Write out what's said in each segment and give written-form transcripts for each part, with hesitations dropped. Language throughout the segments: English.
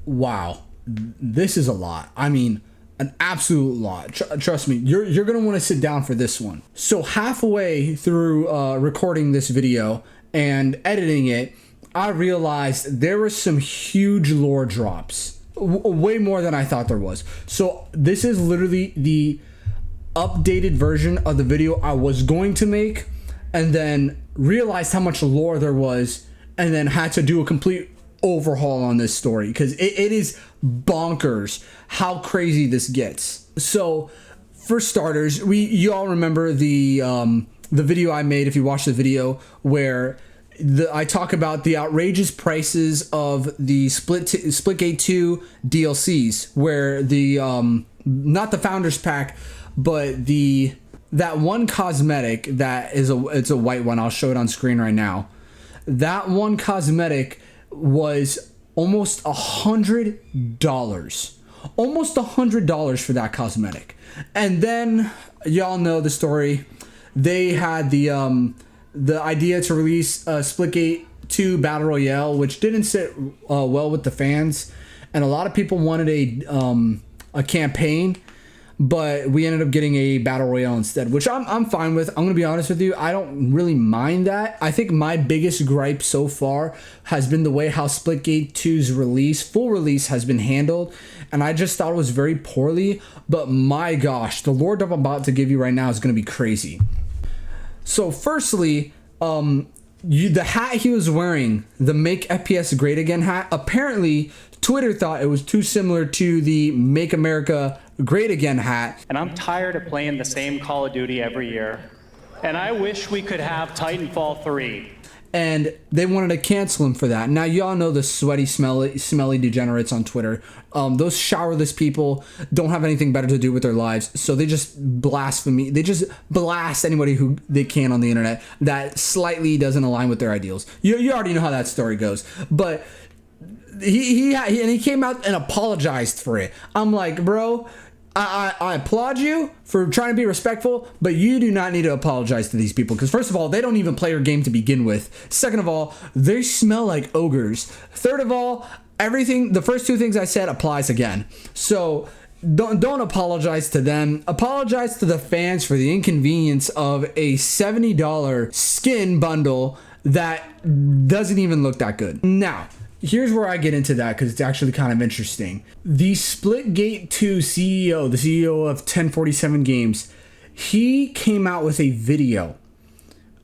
wow, this is a lot. I mean, an absolute lot. Trust me, you're gonna want to sit down for this one. So halfway through recording this video and editing it, I realized there were some huge lore drops, way more than I thought there was. So this is literally the updated version of the video I was going to make, and then realized how much lore there was, and then had to do a complete overhaul on this story because it is bonkers how crazy this gets. So for starters, you all remember the video I made, if you watch the video, where I talk about the outrageous prices of the SpliteGate 2 DLCs, where the not the Founders Pack, but that one cosmetic that is it's a white one. I'll show it on screen right now. That one cosmetic was almost $100. Almost $100 for that cosmetic. And then y'all know the story. They had the idea to release SpliteGate 2 Battle Royale, which didn't sit well with the fans, and a lot of people wanted a campaign, but we ended up getting a Battle Royale instead, which I'm fine with. I'm gonna be honest with you, I don't really mind that. I think my biggest gripe so far has been the way how SpliteGate 2's full release has been handled, and I just thought it was very poorly. But my gosh, the lore dump I'm about to give you right now is gonna be crazy. So firstly, the hat he was wearing, the Make FPS Great Again hat, apparently Twitter thought it was too similar to the Make America Great Again hat. And I'm tired of playing the same Call of Duty every year. And I wish we could have Titanfall 3. And they wanted to cancel him for that. Now, y'all know the sweaty, smelly degenerates on Twitter. Those showerless people don't have anything better to do with their lives, so they just blasphemy. They just blast anybody who they can on the internet that slightly doesn't align with their ideals. You already know how that story goes. But he came out and apologized for it. I'm like, bro, I applaud you for trying to be respectful, but you do not need to apologize to these people, because first of all, they don't even play your game to begin with. Second of all, they smell like ogres. Third of all, the first two things I said applies again. So don't apologize to them. Apologize to the fans for the inconvenience of a $70 skin bundle that doesn't even look that good. Now, here's where I get into that, because it's actually kind of interesting. The SpliteGate 2 CEO, the CEO of 1047 Games, he came out with a video.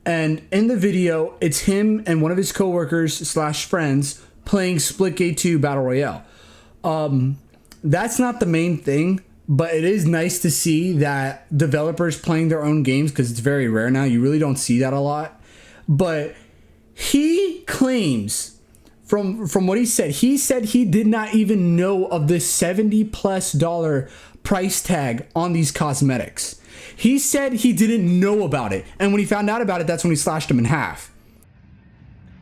And in the video, it's him and one of his coworkers / friends playing SpliteGate 2 Battle Royale. That's not the main thing, but it is nice to see that developers playing their own games, because it's very rare now. You really don't see that a lot. But he claims, from what he said he did not even know of the $70+ price tag on these cosmetics. He said he didn't know about it, and when he found out about it, that's when he slashed him in half.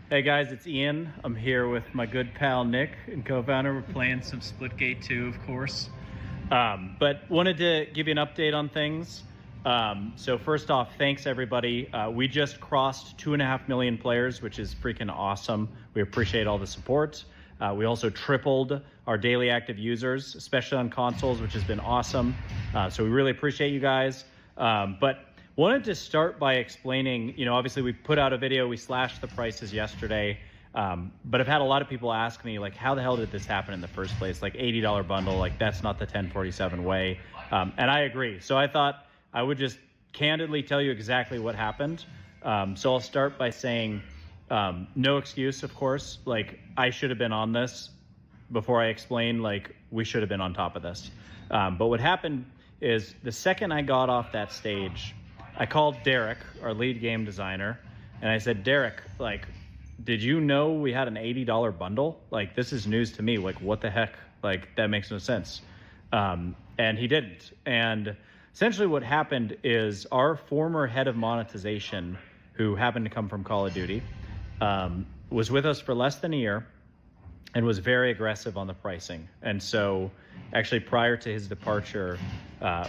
Hey guys, it's Ian. I'm here with my good pal Nick and co-founder. We're playing some SpliteGate 2, of course. But wanted to give you an update on things. So first off, thanks everybody. We just crossed 2.5 million players, which is freaking awesome. We appreciate all the support. We also tripled our daily active users, especially on consoles, which has been awesome. So we really appreciate you guys. But wanted to start by explaining, obviously we put out a video, we slashed the prices yesterday. But I've had a lot of people ask me, like, how the hell did this happen in the first place? Like $80 bundle, like that's not the 1047 way. And I agree. So I thought I would just candidly tell you exactly what happened. So I'll start by saying, no excuse, of course. Like, I should have been on this before I explain, like, we should have been on top of this. But what happened is the second I got off that stage, I called Derek, our lead game designer, and I said, Derek, like, did you know we had an $80 bundle? Like, this is news to me. Like, what the heck? Like, that makes no sense. And he didn't. And essentially what happened is our former head of monetization, who happened to come from Call of Duty, was with us for less than a year and was very aggressive on the pricing. And so actually prior to his departure,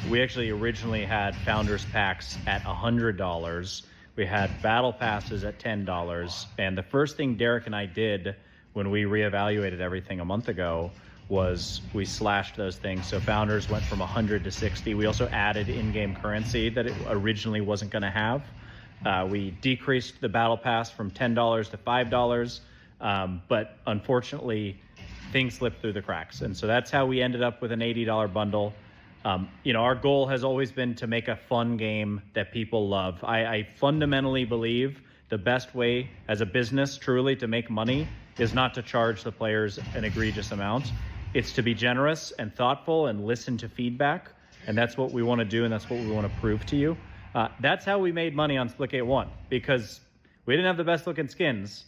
we actually originally had Founders Packs at $100. We had Battle Passes at $10. And the first thing Derek and I did when we reevaluated everything a month ago was we slashed those things. So founders went from 100 to 60. We also added in-game currency that it originally wasn't going to have. We decreased the battle pass from $10 to $5, but unfortunately things slipped through the cracks. And so that's how we ended up with an $80 bundle. Our goal has always been to make a fun game that people love. I fundamentally believe the best way as a business truly to make money is not to charge the players an egregious amount. It's to be generous and thoughtful and listen to feedback. And that's what we want to do, and that's what we want to prove to you. That's how we made money on SpliteGate 1, because we didn't have the best looking skins,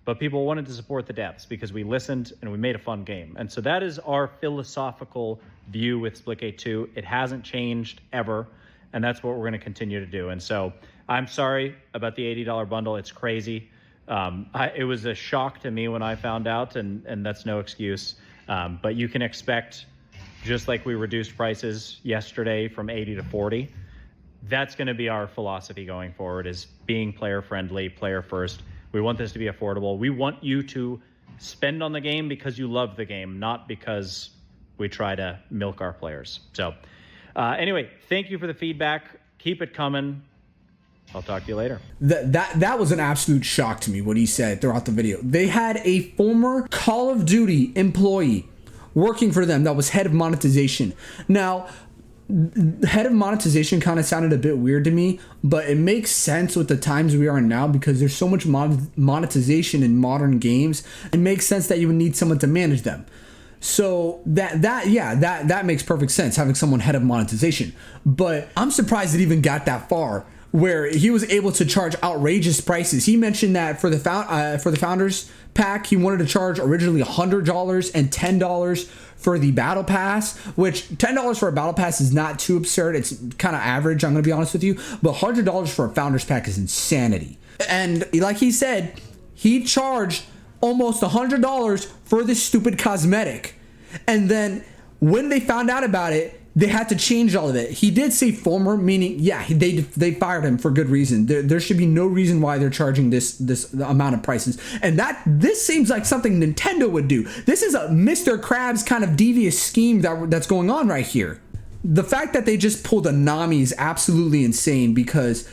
but people wanted to support the devs because we listened and we made a fun game. And so that is our philosophical view with SpliteGate 2. It hasn't changed ever, and that's what we're going to continue to do. And so I'm sorry about the $80 bundle. It's crazy. It was a shock to me when I found out, and that's no excuse. But you can expect, just like we reduced prices yesterday from 80 to 40, that's going to be our philosophy going forward, is being player friendly, player first. We want this to be affordable. We want you to spend on the game because you love the game, not because we try to milk our players. So anyway, thank you for the feedback. Keep it coming. I'll talk to you later. That was an absolute shock to me, what he said throughout the video. They had a former Call of Duty employee working for them that was head of monetization. Now, head of monetization kind of sounded a bit weird to me, but it makes sense with the times we are in now, because there's so much monetization in modern games. It makes sense that you would need someone to manage them. So that makes perfect sense, having someone head of monetization. But I'm surprised it even got that far, where he was able to charge outrageous prices. He mentioned that for the founders pack, he wanted to charge originally $100 and $10 for the battle pass, which $10 for a battle pass is not too absurd. It's kind of average, I'm gonna be honest with you, but $100 for a founders pack is insanity. And like he said, he charged almost $100 for this stupid cosmetic. And then when they found out about it, they had to change all of it. He did say former, meaning, yeah, they fired him for good reason. There should be no reason why they're charging this amount of prices. And this seems like something Nintendo would do. This is a Mr. Krabs kind of devious scheme that's going on right here. The fact that they just pulled a Nami is absolutely insane, because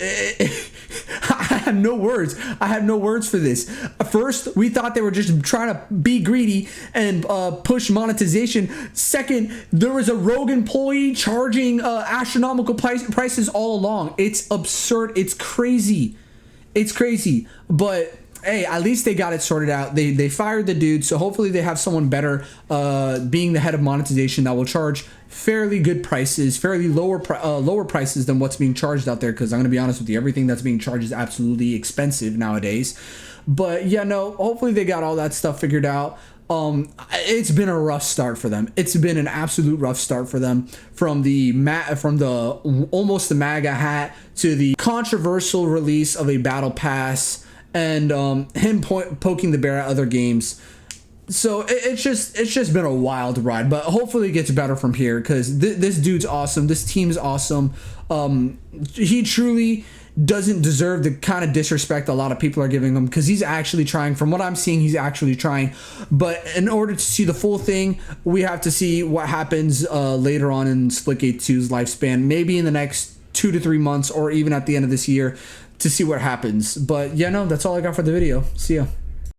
I have no words. I have no words for this. First, we thought they were just trying to be greedy and push monetization. Second, there was a rogue employee charging astronomical prices all along. It's absurd. It's crazy. It's crazy. But hey, at least they got it sorted out. They fired the dude, so hopefully they have someone better being the head of monetization that will charge fairly good prices, fairly lower prices than what's being charged out there, because I'm going to be honest with you, everything that's being charged is absolutely expensive nowadays. But yeah, no, hopefully they got all that stuff figured out. It's been a rough start for them. It's been an absolute rough start for them, from the almost the MAGA hat to the controversial release of a battle pass, and him poking the bear at other games. So it's just been a wild ride, but hopefully it gets better from here, because this dude's awesome. This team's awesome. He truly doesn't deserve the kind of disrespect a lot of people are giving him, because he's actually trying. From what I'm seeing, he's actually trying. But in order to see the full thing, we have to see what happens later on in SpliteGate 2's lifespan, maybe in the next 2 to 3 months, or even at the end of this year, to see what happens. But yeah, no, that's all I got for the video. See ya.